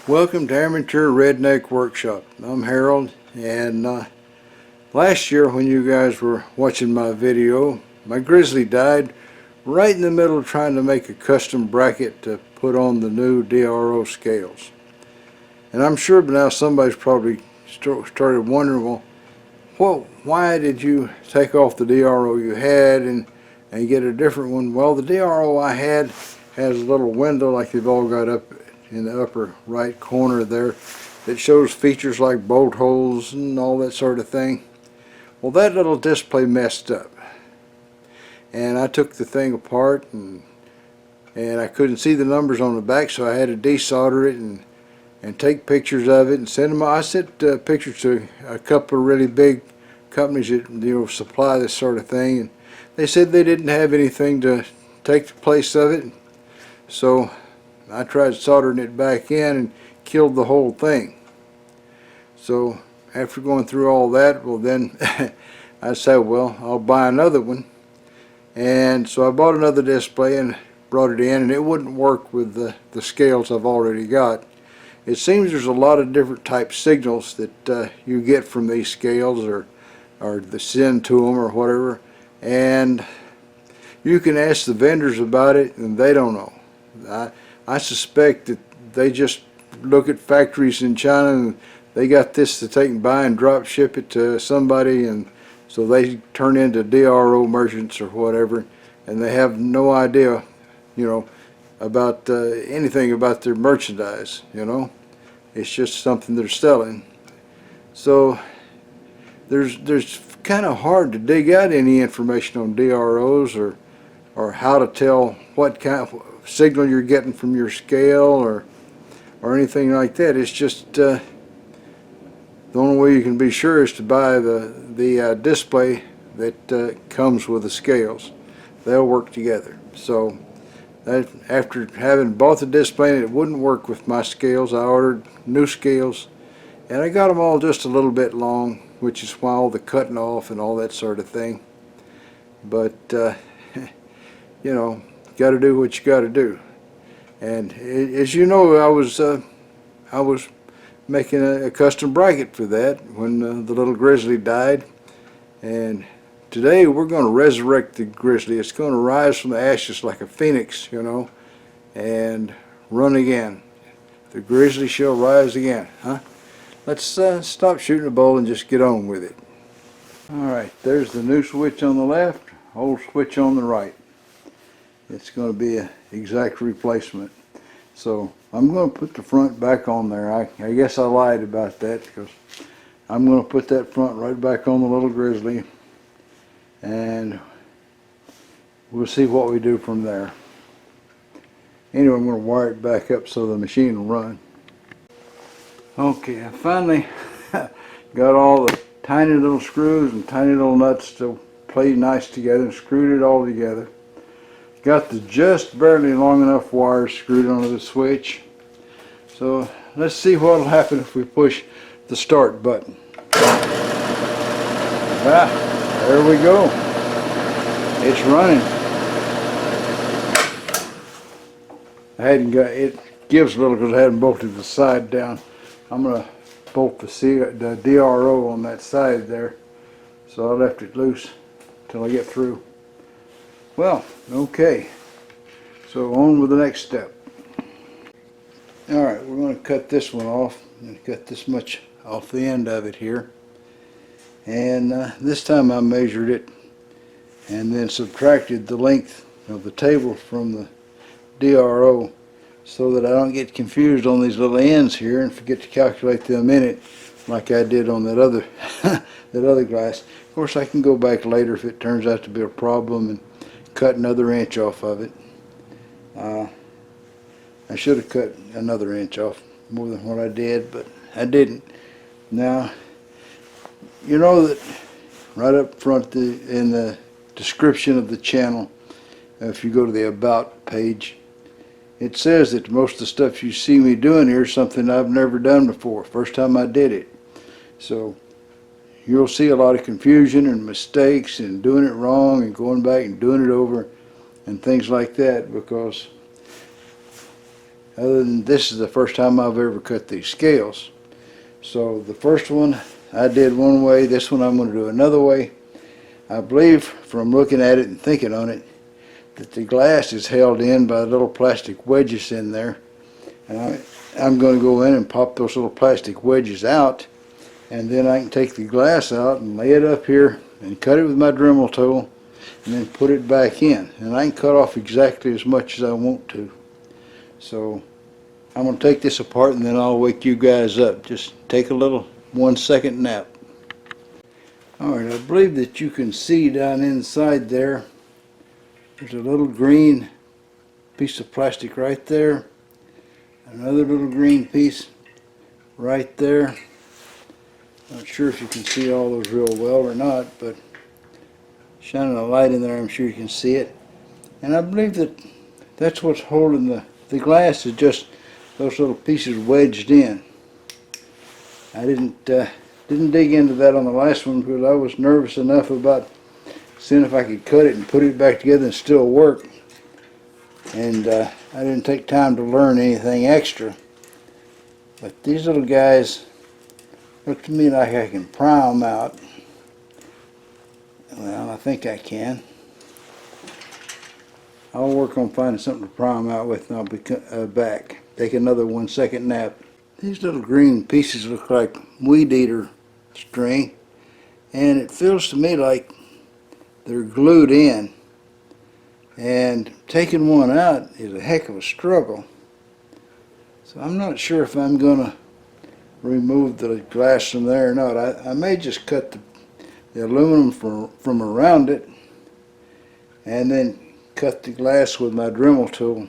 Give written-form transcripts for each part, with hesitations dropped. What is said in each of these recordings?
Welcome to Amateur Redneck Workshop. I'm Harold, and last year when you guys were watching my video, my Grizzly died right in the middle of trying to make a custom bracket to put on the new DRO scales. And I'm sure by now somebody's probably started wondering, well, why did you take off the DRO you had and get a different one? Well, the DRO I had has a little window like they've all got up in the upper right corner there that shows features like bolt holes and all that sort of thing. Well, that little display messed up, and I took the thing apart and I couldn't see the numbers on the back, so I had to desolder it and take pictures of it and send them. I sent pictures to a couple of really big companies that supply this sort of thing, and they said they didn't have anything to take the place of it. So I tried soldering it back in and killed the whole thing. So after going through all that, well then I said, well, I'll buy another one. And so I bought another display and brought it in, and it wouldn't work with the scales I've already got. It seems there's a lot of different type signals that you get from these scales, or the send to them or whatever, and you can ask the vendors about it and they don't know. I suspect that they just look at factories in China and they got this to take and buy and drop ship it to somebody, and so they turn into DRO merchants or whatever, and they have no idea, about anything about their merchandise. It's just something they're selling. So there's kind of hard to dig out any information on DROs or how to tell what kind of signal you're getting from your scale or anything like that. It's just the only way you can be sure is to buy the display that comes with the scales. They'll work together. So after having bought the display and it wouldn't work with my scales, I ordered new scales, and I got them all just a little bit long, which is why all the cutting off and all that sort of thing. But got to do what you got to do. And as you know, I was making a custom bracket for that when the little Grizzly died, and today we're going to resurrect the Grizzly. It's going to rise from the ashes like a phoenix, and run again. The Grizzly shall rise again, huh? Let's stop shooting the bull and just get on with it. Alright, there's the new switch on the left, old switch on the right. It's going to be an exact replacement. So I'm going to put the front back on there. I guess I lied about that, because I'm going to put that front right back on the little Grizzly, and we'll see what we do from there. Anyway, I'm going to wire it back up so the machine will run. Okay, I finally got all the tiny little screws and tiny little nuts to play nice together and screwed it all together. Got the just barely long enough wires screwed onto the switch. So let's see what will happen if we push the start button. There we go. It's running. I hadn't got it. Gives a little because I hadn't bolted the side down. I'm going to bolt the DRO on that side there, so I left it loose until I get through. Well, okay, so on with the next step. Alright, we're going to cut this one off and cut this much off the end of it here, and this time I measured it and then subtracted the length of the table from the DRO so that I don't get confused on these little ends here and forget to calculate them in it like I did on that other that other glass. Of course, I can go back later if it turns out to be a problem and cut another inch off of it. I should have cut another inch off more than what I did, but I didn't. Now, you know that right up front in the description of the channel, if you go to the About page, it says that most of the stuff you see me doing here is something I've never done before. First time I did it. So you'll see a lot of confusion and mistakes and doing it wrong and going back and doing it over and things like that, because other than this is the first time I've ever cut these scales. So the first one I did one way, this one I'm going to do another way. I believe from looking at it and thinking on it that the glass is held in by little plastic wedges in there. And I'm going to go in and pop those little plastic wedges out, and then I can take the glass out and lay it up here and cut it with my Dremel tool and then put it back in. And I can cut off exactly as much as I want to. So I'm going to take this apart and then I'll wake you guys up. Just take a little 1-second nap. Alright, I believe that you can see down inside there, there's a little green piece of plastic right there. Another little green piece right there. Not sure if you can see all those real well or not, but shining a light in there, I'm sure you can see it. And I believe that that's what's holding the glass, is just those little pieces wedged in. I didn't dig into that on the last one because I was nervous enough about seeing if I could cut it and put it back together and still work. And I didn't take time to learn anything extra. But these little guys look to me like I can pry them out. Well, I think I can. I'll work on finding something to pry them out with and I'll be back. Take another 1-second nap. These little green pieces look like weed eater string, and it feels to me like they're glued in, and taking one out is a heck of a struggle. So I'm not sure if I'm gonna remove the glass from there or not. I may just cut the aluminum from around it and then cut the glass with my Dremel tool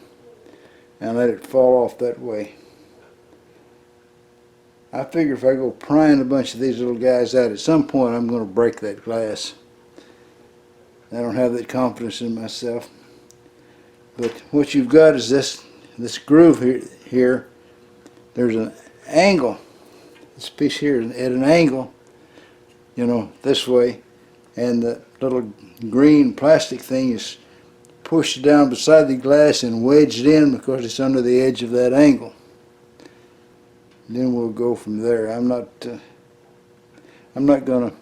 and let it fall off that way. I figure if I go prying a bunch of these little guys out, at some point I'm going to break that glass. I don't have that confidence in myself. But what you've got is this groove here. There's an angle. This piece here is at an angle, you know, this way. And the little green plastic thing is pushed down beside the glass and wedged in because it's under the edge of that angle. Then we'll go from there. I'm not gonna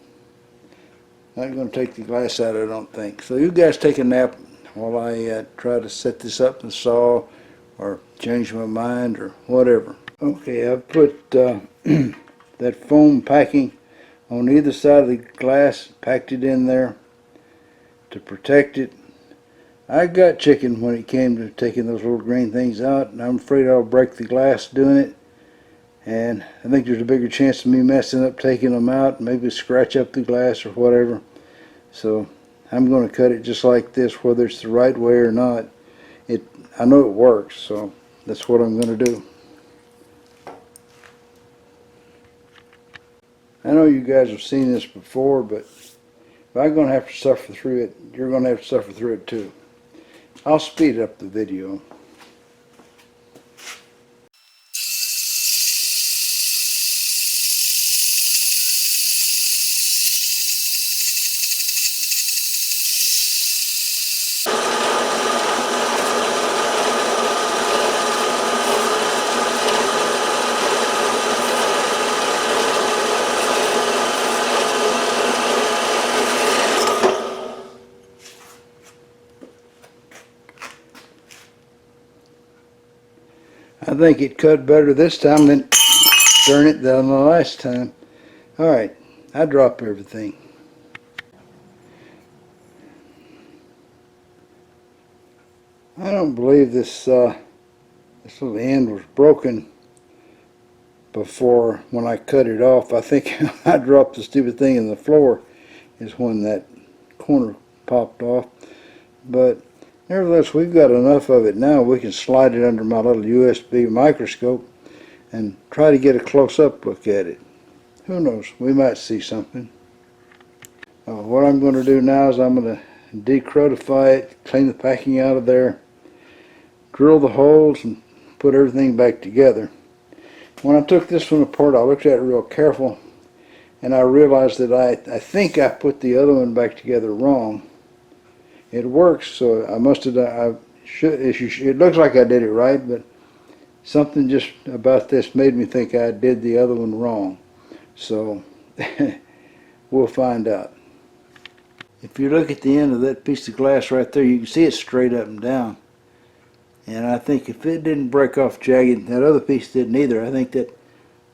take the glass out, I don't think. So you guys take a nap while I try to set this up and saw or change my mind or whatever. Okay, I've put that foam packing on either side of the glass, packed it in there to protect it. I got chicken when it came to taking those little green things out, and I'm afraid I'll break the glass doing it. And I think there's a bigger chance of me messing up taking them out, maybe scratch up the glass or whatever. So I'm going to cut it just like this, whether it's the right way or not. I know it works, so that's what I'm going to do. I know you guys have seen this before, but if I'm going to have to suffer through it, you're going to have to suffer through it too. I'll speed up the video. I think it cut better this time than burn it down the last time. Alright, I drop everything. I don't believe this little end was broken before when I cut it off. I think I dropped the stupid thing in the floor is when that corner popped off. But nevertheless, we've got enough of it now. We can slide it under my little USB microscope and try to get a close-up look at it. Who knows? We might see something. What I'm going to do now is I'm going to decrutify it, clean the packing out of there, drill the holes, and put everything back together. When I took this one apart, I looked at it real careful, and I realized that I think I put the other one back together wrong. It works, so I must have done, it looks like I did it right, but something just about this made me think I did the other one wrong. So we'll find out. If you look at the end of that piece of glass right there, you can see it straight up and down. And I think if it didn't break off jagged, that other piece didn't either. I think that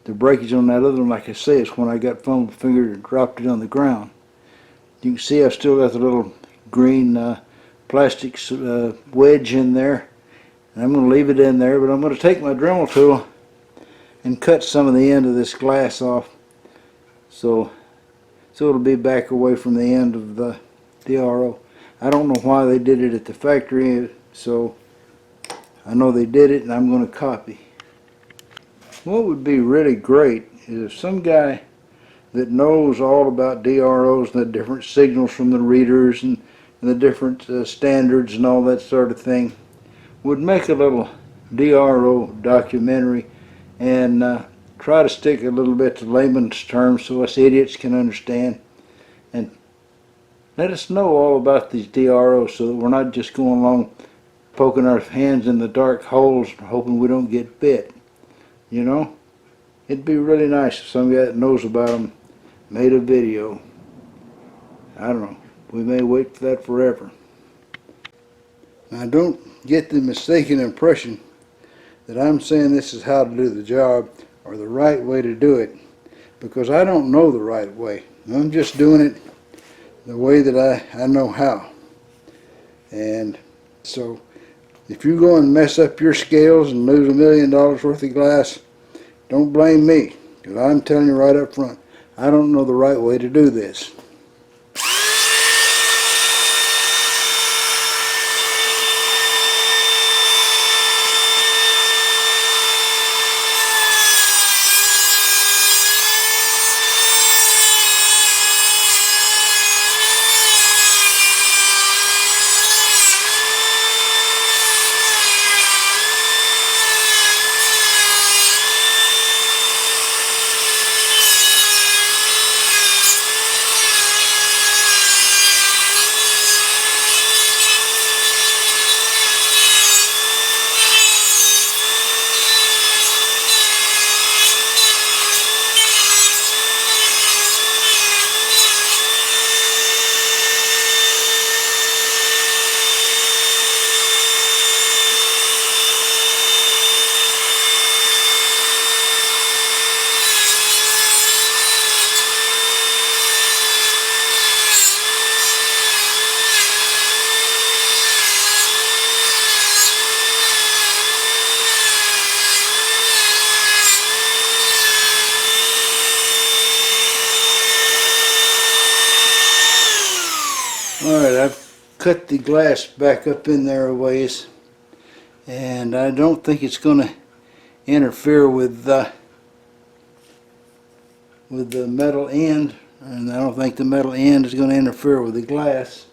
the breakage on that other one, like I say, is when I got foam fingered and dropped it on the ground. You can see I've still got the little green plastic wedge in there. And I'm going to leave it in there, but I'm going to take my Dremel tool and cut some of the end of this glass off. So it'll be back away from the end of the DRO. I don't know why they did it at the factory, so I know they did it, and I'm going to copy. What would be really great is if some guy that knows all about DROs and the different signals from the readers and the different standards and all that sort of thing would make a little DRO documentary and try to stick a little bit to layman's terms so us idiots can understand, and let us know all about these DROs so that we're not just going along poking our hands in the dark holes hoping we don't get bit. You know, it'd be really nice if some guy that knows about them made a video. I don't know, we may wait for that forever. Now don't get the mistaken impression that I'm saying this is how to do the job or the right way to do it, because I don't know the right way. I'm just doing it the way that I know how. And so if you go and mess up your scales and lose $1 million worth of glass, don't blame me, because I'm telling you right up front, I don't know the right way to do this. Alright, I've cut the glass back up in there a ways, and I don't think it's going to interfere with the metal end, and I don't think the metal end is going to interfere with the glass.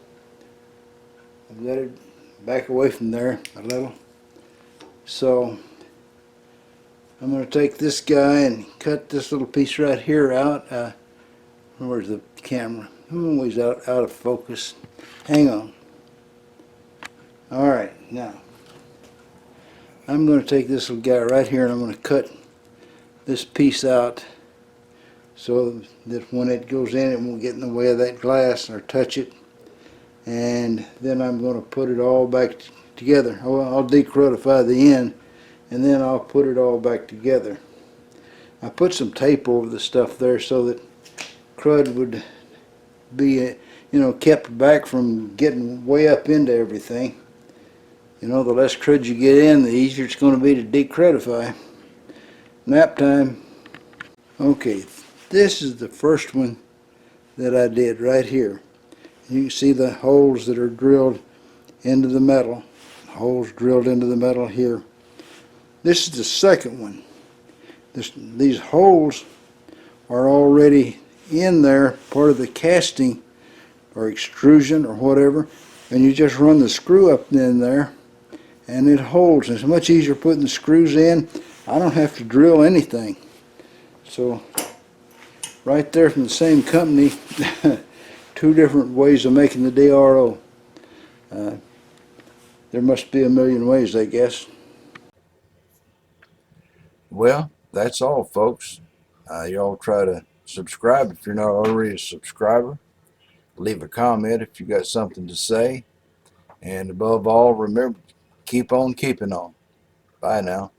I've got it back away from there a little. So I'm going to take this guy and cut this little piece right here out. Where's the camera? I'm always out of focus. Hang on. Alright, now I'm going to take this little guy right here and I'm going to cut this piece out so that when it goes in it won't get in the way of that glass or touch it. And then I'm going to put it all back together. I'll decrudify the end and then I'll put it all back together. I put some tape over the stuff there so that crud would be kept back from getting way up into everything. The less crud you get in, the easier it's going to be to decrudify. Nap time. Okay, this is the first one that I did right here. You can see the holes that are drilled into the metal. Holes drilled into the metal here. This is the second one. These holes are already in there, part of the casting or extrusion or whatever, and you just run the screw up in there and it holds. It's much easier putting the screws in. I don't have to drill anything. So right there from the same company, two different ways of making the DRO. There must be a million ways, I guess. Well, that's all, folks. Y'all try to subscribe if you're not already a subscriber. Leave a comment if you got something to say. And above all, remember, keep on keeping on. Bye now.